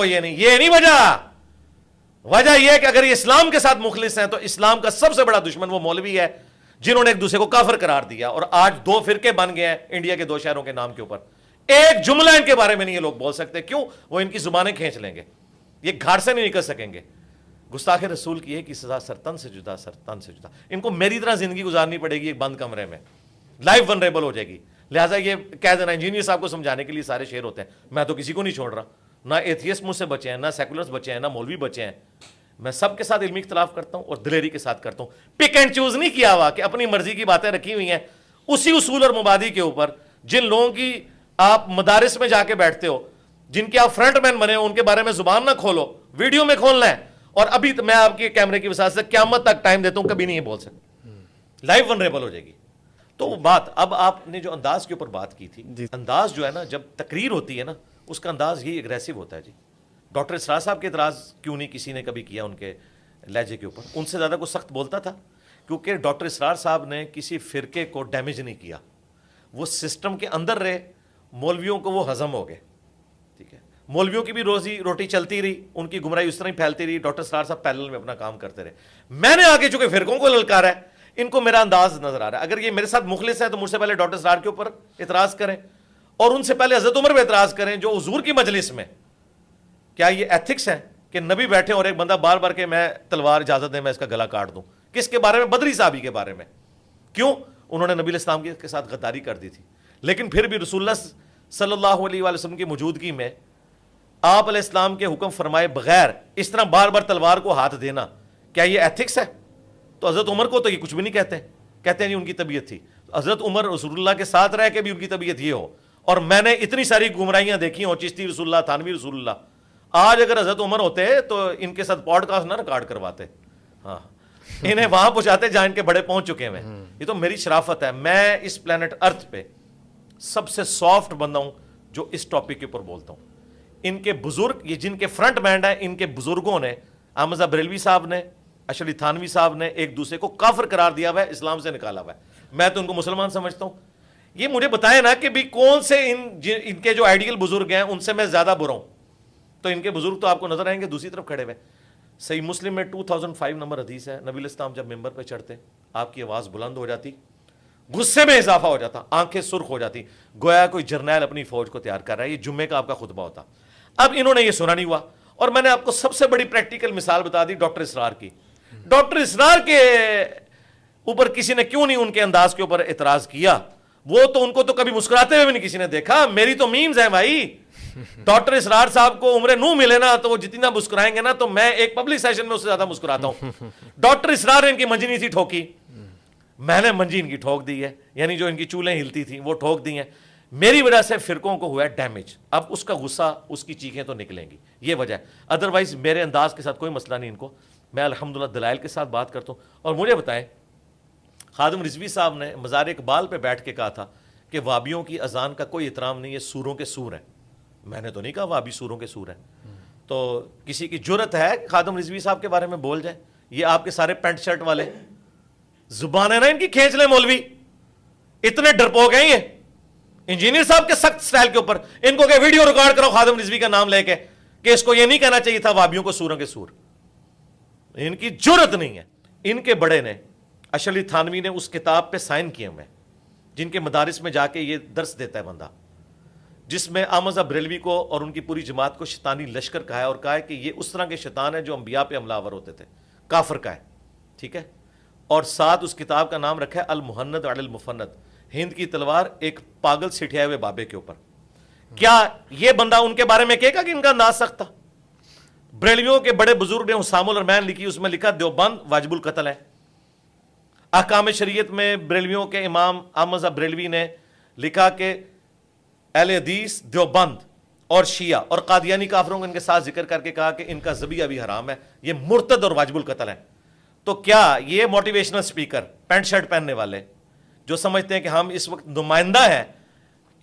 یہ نہیں وجہ یہ کہ اگر یہ اسلام کے ساتھ مخلص ہیں تو اسلام کا سب سے بڑا دشمن وہ مولوی ہے جنہوں نے ایک دوسرے کو کافر قرار دیا، اور آج دو فرقے بن گئے ہیں انڈیا کے 2 شہروں کے نام کے اوپر. ایک جملہ ان کے بارے میں نہیں یہ لوگ بول سکتے. کیوں؟ وہ ان کی زبانیں کھینچ لیں گے، یہ گھاٹ سے نہیں نکل سکیں گے. گستاخ رسول کی ایک ہی سزا، سرتن سے جدا، سرتن سے جدا. ان کو میری طرح زندگی گزارنی پڑے گی ایک بند کمرے میں، لائف ونریبل ہو جائے گی. لہٰذا یہ کہہ دینا انجینئر صاحب کو سمجھانے کے لیے سارے شعر ہوتے ہیں. میں تو کسی کو نہیں چھوڑ رہا، نہ ایتھیسٹ مجھ سے بچے ہیں، نہ سیکولرز بچے ہیں، نہ مولوی بچے ہیں. میں سب کے ساتھ علمی اختلاف کرتا ہوں اور دلیری کے ساتھ کرتا ہوں. پک اینڈ چوز نہیں کیا ہوا کہ اپنی مرضی کی باتیں رکھی ہوئی ہیں اسی اصول اور مبادی کے اوپر. جن لوگوں کی آپ مدارس میں جا کے بیٹھتے ہو، جن کے آپ فرنٹ مین بنے ہو، ان کے بارے میں زبان نہ کھولو، ویڈیو میں کھولنا ہے. اور ابھی میں آپ کے کیمرے کی وسعت سے قیامت تک ٹائم دیتا ہوں، کبھی نہیں بول سکتا، لائف ونریبل ہو جائے گی. تو وہ بات، اب آپ نے جو انداز کے اوپر بات کی تھی، انداز جو ہے نا، جب تقریر ہوتی ہے نا، اس کا انداز یہی اگریسو ہوتا ہے. جی ڈاکٹر اسرار صاحب کے اعتراض کیوں نہیں کسی نے کبھی کیا ان کے لہجے کے اوپر؟ ان سے زیادہ کوئی سخت بولتا تھا، کیونکہ ڈاکٹر اسرار صاحب نے کسی فرقے کو ڈیمیج نہیں کیا، وہ سسٹم کے اندر رہے. مولویوں کو وہ ہضم ہو گئے، ٹھیک ہے، مولویوں کی بھی روزی روٹی چلتی رہی، ان کی گمراہی اس طرح ہی پھیلتی رہی. ڈاکٹر اسرار صاحب پیرلل میں اپنا کام کرتے رہے. میں نے آگے چونکہ فرقوں کو للکارا ہے، ان کو میرا انداز نظر آ رہا ہے. اگر یہ میرے ساتھ مخلص ہے تو مجھ سے پہلے ڈاکٹر اسرار کے اوپر اعتراض کریں، اور ان سے پہلے حضرت عمر پہ اعتراض کریں جو حضور کی مجلس میں. کیا یہ ایتھکس ہے کہ نبی بیٹھے اور ایک بندہ بار بار کہ میں تلوار اجازت دیں میں اس کا گلا کاٹ دوں؟ کس کے بارے میں؟ بدری صحابی کے بارے میں. کیوں؟ انہوں نے نبی الاسلام کے ساتھ غداری کر دی تھی. لیکن پھر بھی رسول اللہ صلی اللہ علیہ وآلہ وسلم کی موجودگی میں آپ علیہ السلام کے حکم فرمائے بغیر اس طرح بار بار تلوار کو ہاتھ دینا، کیا یہ ایتھکس ہے؟ تو حضرت عمر کو تو یہ کچھ بھی نہیں کہتے ہیں ان کی طبیعت تھی. حضرت عمر رسول اللہ کے ساتھ رہ کے بھی ان کی طبیعت یہ ہو. اور میں نے اتنی ساری گمراہیاں دیکھی ہوں، چشتی رسول اللہ، تھانوی رسول اللہ. آج اگر حضرت عمر ہوتے تو ان کے ساتھ پوڈ کاسٹ نہ ریکارڈ کرواتے، ہاں انہیں وہاں پہنچاتے جہاں ان کے بڑے پہنچ چکے ہیں. یہ تو میری شرافت ہے، میں اس پلانٹ ارتھ پہ سب سے سافٹ بندہ ہوں جو اس ٹاپک کے اوپر بولتا ہوں. ان کے بزرگ، یہ جن کے فرنٹ مینڈ ہیں، ان کے بزرگوں نے، احمد بریلوی صاحب نے، اشرف علی تھانوی صاحب نے ایک دوسرے کو کافر قرار دیا ہوا ہے، اسلام سے نکالا ہوا ہے. میں تو ان کو مسلمان سمجھتا ہوں. یہ مجھے بتائیں نا کہ بھی کون سے ان کے جو آئیڈیل بزرگ ہیں ان سے میں زیادہ برا ہوں. تو ان کے بزرگ تو آپ کو نظر آئیں گے دوسری طرف کھڑے ہوئے. صحیح مسلم میں 2005 نمبر حدیث ہے، نبی الاسلام جب ممبر پہ چڑھتے آپ کی آواز بلند ہو جاتی، غصے میں اضافہ ہو جاتا، آنکھیں سرخ ہو جاتی، گویا کوئی جرنیل اپنی فوج کو تیار کر رہا ہے. یہ جمعے کا آپ کا خطبہ ہوتا. اب انہوں نے یہ سنا نہیں ہوا. اور میں نے آپ کو سب سے بڑی پریکٹیکل مثال بتا دی ڈاکٹر اسرار کی. ڈاکٹر اسرار کے اوپر کسی نے کیوں نہیں ان کے انداز کے اوپر اعتراض کیا؟ وہ تو ان کو تو کبھی مسکراتے ہوئے بھی نہیں کسی نے دیکھا. میری تو میمز ہیں بھائی. ڈاکٹر اسرار صاحب کو عمر نو ملے نا تو وہ جتنا مسکرائیں گے نا تو میں ایک پبلک سیشن میں اس سے زیادہ مسکراتا ہوں. ڈاکٹر اسرار نے ان کی منجی نہیں تھی ٹھوکی، میں نے منجی ان کی ٹھوک دی ہے. یعنی جو ان کی چولیں ہلتی تھیں وہ ٹھوک دی ہیں. میری وجہ سے فرقوں کو ہوا ہے ڈیمیج. اب اس کا غصہ، اس کی چیخیں تو نکلیں گی، یہ وجہ ہے. ادروائز میرے انداز کے ساتھ کوئی مسئلہ نہیں ان کو. میں الحمدللہ دلائل کے ساتھ بات کرتا ہوں. اور مجھے بتائیں، خادم رضوی صاحب نے مزار اقبال پہ بیٹھ کے کہا تھا کہ وہابیوں کی اذان کا کوئی احترام نہیں ہے، سوروں کے سور ہیں. میں نے تو نہیں کہا وہابی سوروں کے سور ہیں. تو کسی کی جرت ہے کہ خادم رضوی صاحب کے بارے میں بول جائے؟ یہ آپ کے سارے پینٹ شرٹ والے زبان ہے نا ان کی کھینچ لیں مولوی. اتنے ڈرپوک ہیں یہ انجینئر صاحب کے سخت سٹائل کے اوپر. ان کو کہ ویڈیو ریکارڈ کرو خادم رضوی کا نام لے کے کہ اس کو یہ نہیں کہنا چاہیے تھا وہابیوں کو سوروں کے سور. ان کی جرت نہیں ہے. ان کے بڑے نے، اشرف علی تھانوی نے اس کتاب پہ سائن کیے ہوئے جن کے مدارس میں جا کے یہ درس دیتا ہے بندہ، جس میں احمد بریلوی کو اور ان کی پوری جماعت کو شیطانی لشکر کہا ہے، اور کہا ہے کہ یہ اس طرح کے شیطان ہیں جو انبیاء پہ حملہ آور ہوتے تھے، کافر کا ہے. ٹھیک ہے. اور ساتھ اس کتاب کا نام رکھا ہے المہند علی المفند، ہند کی تلوار ایک پاگل سٹھائے ہوئے بابے کے اوپر. کیا یہ بندہ ان کے بارے میں کہے گا کہ ان کا انداز سخت تھا؟ بریلویوں کے بڑے بزرگ نے حسام الرحمن لکھی، اس میں لکھا دیوبند واجب القتل ہے. احکام شریعت میں بریلویوں کے امام احمد بریلوی نے لکھا کہ اہل حدیث دیوبند اور شیعہ اور قادیانی کافروں کو ان کے ساتھ ذکر کر کے کہا کہ ان کا ذبیحہ بھی حرام ہے، یہ مرتد اور واجب القتل ہے. تو کیا یہ موٹیویشنل سپیکر پینٹ شرٹ پہننے والے جو سمجھتے ہیں کہ ہم اس وقت نمائندہ ہیں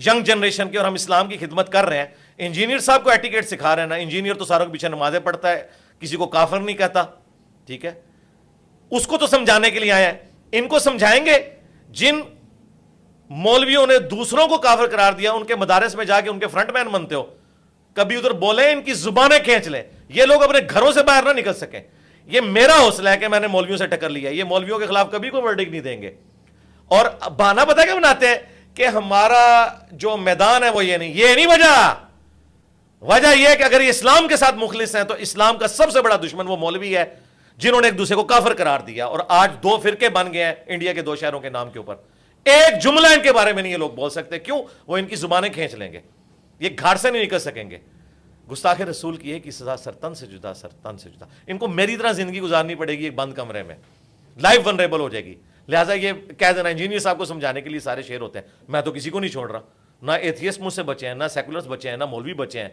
ینگ جنریشن کے اور ہم اسلام کی خدمت کر رہے ہیں، انجینئر صاحب کو ایٹیکیٹ سکھا رہے ہیں نا؟ انجینئر تو ساروں کے پیچھے نمازیں پڑھتا ہے، کسی کو کافر نہیں کہتا. ٹھیک ہے. اس کو تو سمجھانے کے لیے آئے ہیں. ان کو سمجھائیں گے جن مولویوں نے دوسروں کو کافر قرار دیا، ان کے مدارس میں جا کے ان کے فرنٹ مین بنتے ہو. کبھی ادھر بولیں ان کی زبانیں کھینچ لیں, یہ لوگ اپنے گھروں سے باہر نہ نکل سکیں. یہ میرا حوصلہ ہے کہ میں نے مولویوں سے ٹکر لیا, یہ مولویوں کے خلاف کبھی کوئی ورڈکٹ نہیں دیں گے. اور بہانہ پتہ کیا بناتے ہیں کہ ہمارا جو میدان ہے وہ یہ نہیں وجہ یہ کہ اگر یہ اسلام کے ساتھ مخلص ہیں تو اسلام کا سب سے بڑا دشمن وہ مولوی ہے جنہوں نے ایک دوسرے کو کافر قرار دیا, اور آج 2 فرقے بن گئے ہیں انڈیا کے 2 شہروں کے نام کے اوپر. ایک جملہ ان کے بارے میں نہیں یہ لوگ بول سکتے. کیوں؟ وہ ان کی زبانیں کھینچ لیں گے, یہ گھاٹ سے نہیں نکل سکیں گے. گستاخ رسول کی ایک ہی سزا, سرتن سے جدا, سرتن سے جدا. ان کو میری طرح زندگی گزارنی پڑے گی ایک بند کمرے میں, لائف ونریبل ہو جائے گی. لہٰذا یہ کہہ دینا انجینئر صاحب کو سمجھانے کے لیے سارے شعر ہوتے ہیں, میں تو کسی کو نہیں چھوڑ رہا, نہ ایتھیسٹ مجھ سے بچے ہیں, نہ سیکولرز بچے ہیں, نہ مولوی بچے ہیں.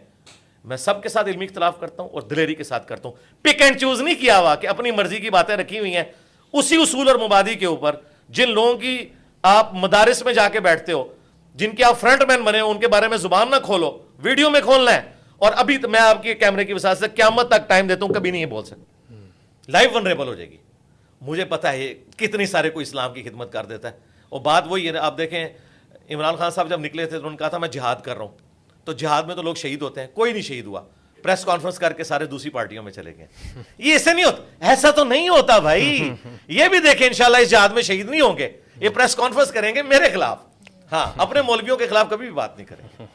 میں سب کے ساتھ علمی اختلاف کرتا ہوں اور دلیری کے ساتھ کرتا ہوں. پک اینڈ چوز نہیں کیا ہوا کہ اپنی مرضی کی باتیں رکھی ہوئی ہیں اسی اصول اور مبادی کے اوپر. جن لوگوں کی آپ مدارس میں جا کے بیٹھتے ہو, جن کے آپ فرنٹ مین بنے ہو, ان کے بارے میں زبان نہ کھولو, ویڈیو میں کھولنا ہے. اور ابھی میں آپ کے کیمرے کی وسعت سے قیامت تک ٹائم دیتا ہوں, کبھی نہیں بول سکتا, لائف ونریبل ہو جائے گی. مجھے پتا ہے کتنی سارے کوئی اسلام کی خدمت کر دیتا ہے. اور بات وہی ہے, آپ دیکھیں عمران خان صاحب جب نکلے تھے تو انہوں نے کہا تھا میں جہاد کر رہا ہوں, تو جہاد میں تو لوگ شہید ہوتے ہیں, کوئی نہیں شہید ہوا. پریس کانفرنس کر کے سارے دوسری پارٹیوں میں چلے گئے. یہ ایسے نہیں ہوتا, ایسا تو نہیں ہوتا بھائی. یہ بھی دیکھیں انشاءاللہ اس جہاد میں شہید نہیں ہوں گے, یہ پریس کانفرنس کریں گے میرے خلاف, ہاں اپنے مولویوں کے خلاف کبھی بھی بات نہیں کریں.